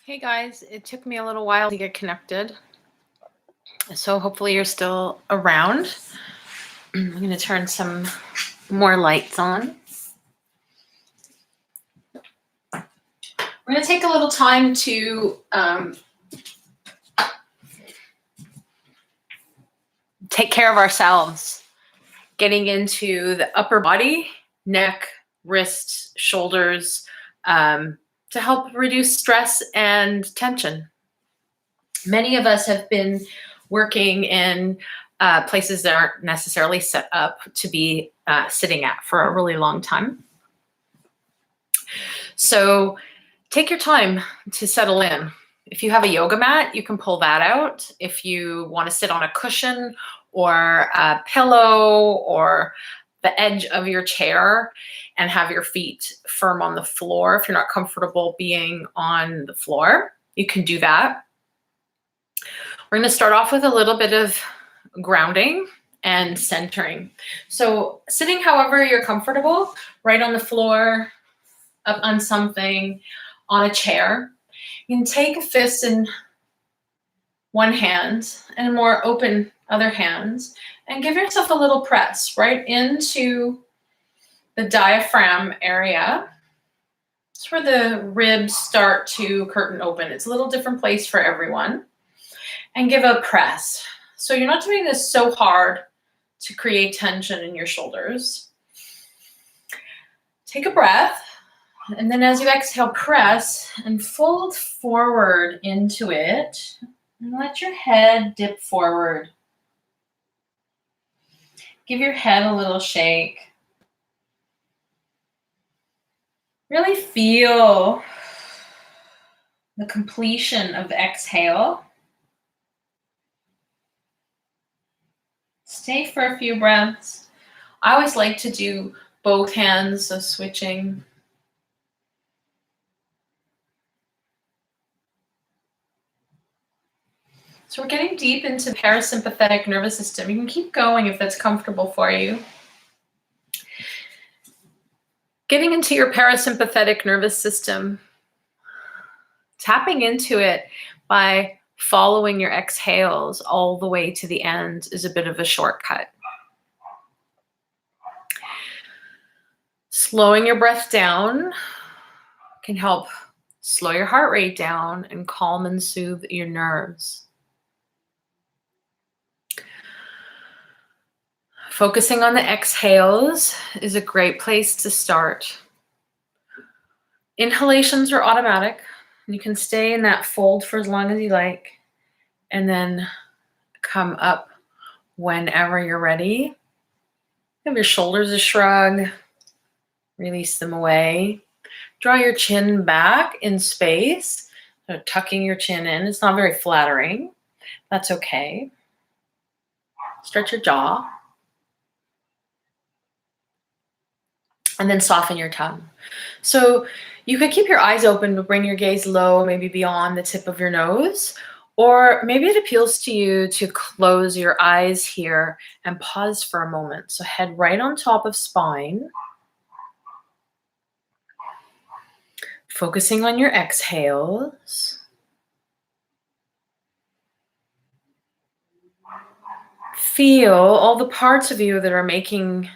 Hey guys, it took me a little while to get connected, so hopefully you're still around. I'm going to turn some more lights on. We're going to take a little time to take care of ourselves, getting into the upper body, neck, wrists, shoulders, to help reduce stress and tension. Many of us have been working in places that aren't necessarily set up to be sitting at for a really long time. So take your time to settle in. If you have a yoga mat, you can pull that out. If you want to sit on a cushion or a pillow or the edge of your chair and have your feet firm on the floor, if you're not comfortable being on the floor, you can do that. We're going to start off with a little bit of grounding and centering. So sitting however you're comfortable, right on the floor, up on something, on a chair. You can take a fist in one hand and a more open other hand and give yourself a little press right into the diaphragm area. It's where the ribs start to curtain open. It's a little different place for everyone. And give a press. So you're not doing this so hard to create tension in your shoulders. Take a breath, and then as you exhale, press and fold forward into it, and let your head dip forward. Give your head a little shake. Really feel the completion of the exhale. Stay for a few breaths. I always like to do both hands, so switching. So we're getting deep into the parasympathetic nervous system. You can keep going if that's comfortable for you. Getting into your parasympathetic nervous system, tapping into it by following your exhales all the way to the end is a bit of a shortcut. Slowing your breath down can help slow your heart rate down and calm and soothe your nerves. Focusing on the exhales is a great place to start. Inhalations are automatic. You can stay in that fold for as long as you like, and then come up whenever you're ready. Give your shoulders a shrug. Release them away. Draw your chin back in space. So tucking your chin in. It's not very flattering. That's okay. Stretch your jaw. And then soften your tongue. So you could keep your eyes open, but bring your gaze low, maybe beyond the tip of your nose. Or maybe it appeals to you to close your eyes here and pause for a moment. So head right on top of spine. Focusing on your exhales. Feel all the parts of you that are making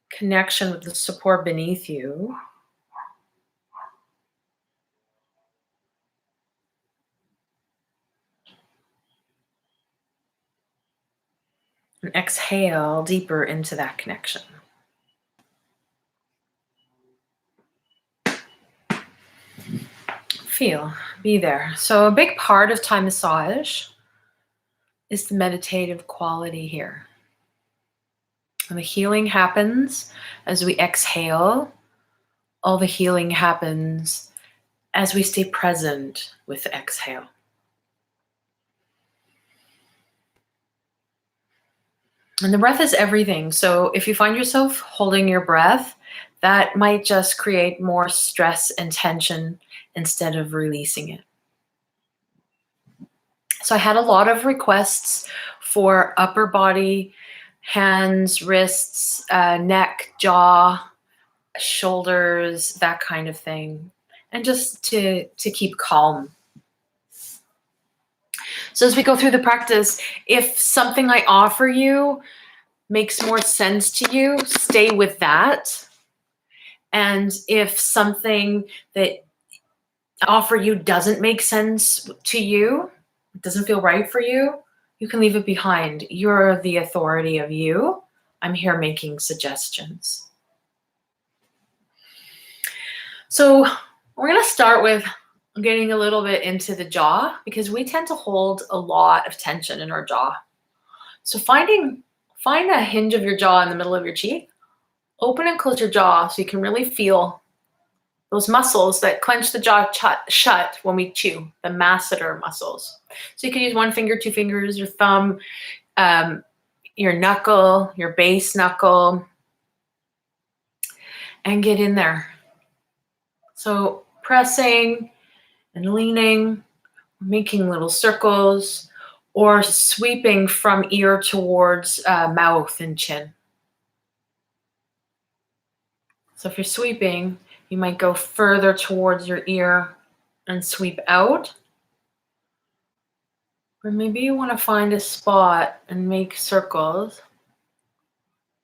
connection with the support beneath you. And exhale deeper into that connection. Feel, be there. So a big part of Thai massage is the meditative quality here. And the healing happens as we exhale. All the healing happens as we stay present with the exhale. And the breath is everything. So if you find yourself holding your breath, that might just create more stress and tension instead of releasing it. So I had a lot of requests for upper body, hands, wrists, neck, jaw, shoulders, that kind of thing. And just to keep calm So as we go through the practice, if something I offer you makes more sense to you, stay with that. And if something that I offer you doesn't make sense to you, doesn't feel right for you, you can leave it behind. You're the authority of you. I'm here making suggestions. So we're going to start with getting a little bit into the jaw because we tend to hold a lot of tension in our jaw. So find a hinge of your jaw in the middle of your cheek. Open and close your jaw so you can really feel those muscles that clench the jaw shut when we chew, the masseter muscles. So you can use one finger, two fingers, your thumb, your knuckle, your base knuckle, and get in there. So pressing and leaning, making little circles, or sweeping from ear towards mouth and chin. So if you're sweeping, you might go further towards your ear and sweep out. Or maybe you want to find a spot and make circles.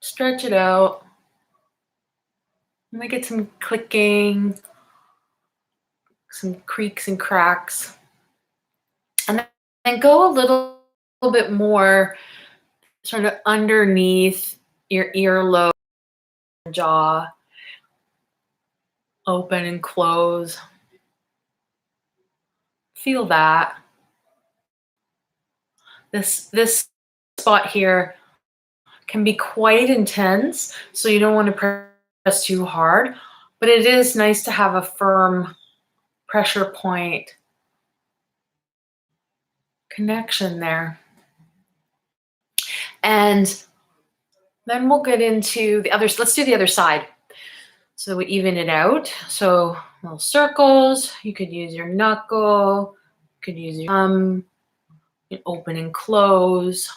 Stretch it out. You might get some clicking, some creaks and cracks. And then go a little bit more sort of underneath your earlobe, jaw, open and close. Feel that. This spot here can be quite intense, so you don't want to press too hard, but it is nice to have a firm pressure point connection there. And then we'll get into the others. Let's do the other side. So we even it out. So little circles. You could use your knuckle. You could use your thumb. You can open and close.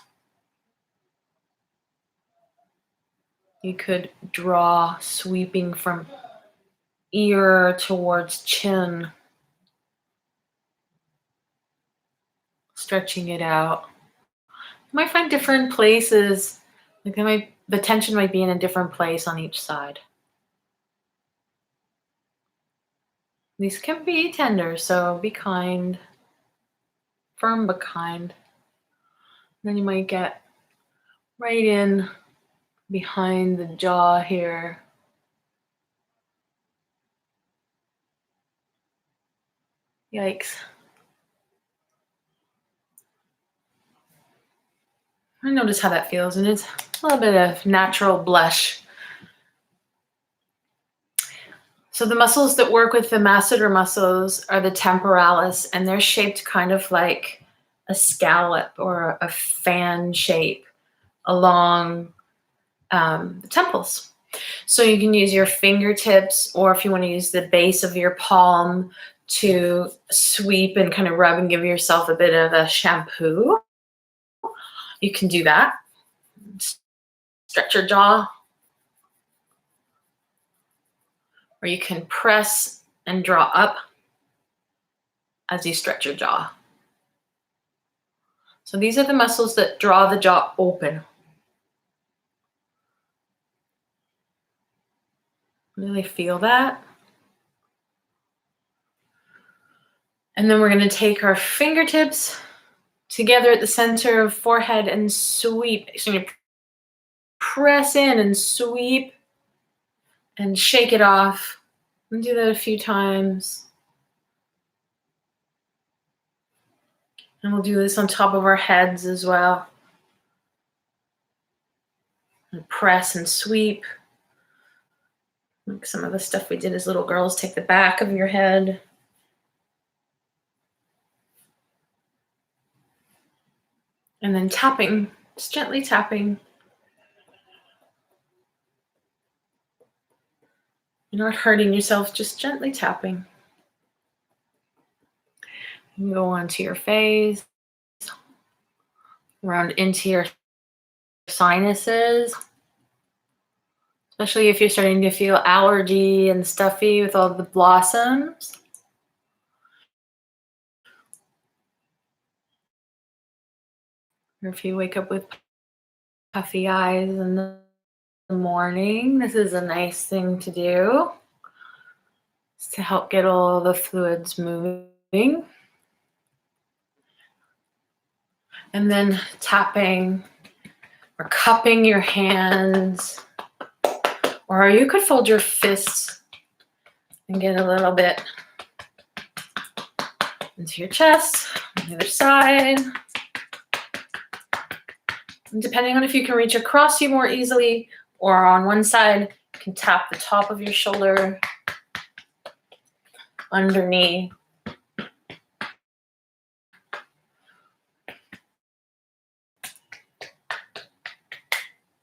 You could draw sweeping from ear towards chin. Stretching it out. You might find different places. Like the tension might be in a different place on each side. These can be tender, so be kind. Firm but kind. And then you might get right in behind the jaw here. Yikes. I notice how that feels, and it's a little bit of natural blush. So the muscles that work with the masseter muscles are the temporalis, and they're shaped kind of like a scallop or a fan shape along the temples. So you can use your fingertips, or if you want to use the base of your palm to sweep and kind of rub and give yourself a bit of a shampoo. You can do that. Stretch your jaw. Or you can press and draw up as you stretch your jaw. So these are the muscles that draw the jaw open. Really feel that. And then we're going to take our fingertips together at the center of forehead and sweep. So you're going to press in and sweep and shake it off. And do that a few times. And we'll do this on top of our heads as well. And press and sweep. Like some of the stuff we did as little girls, take the back of your head. And then tapping, just gently tapping. You're not hurting yourself, just gently tapping. You go onto your face, around into your sinuses, especially if you're starting to feel allergy and stuffy with all the blossoms. Or if you wake up with puffy eyes in the morning, this is a nice thing to do. It's to help get all the fluids moving. And then tapping or cupping your hands. Or you could fold your fists and get a little bit into your chest, on the other side. And depending on if you can reach across you more easily or on one side, you can tap the top of your shoulder underneath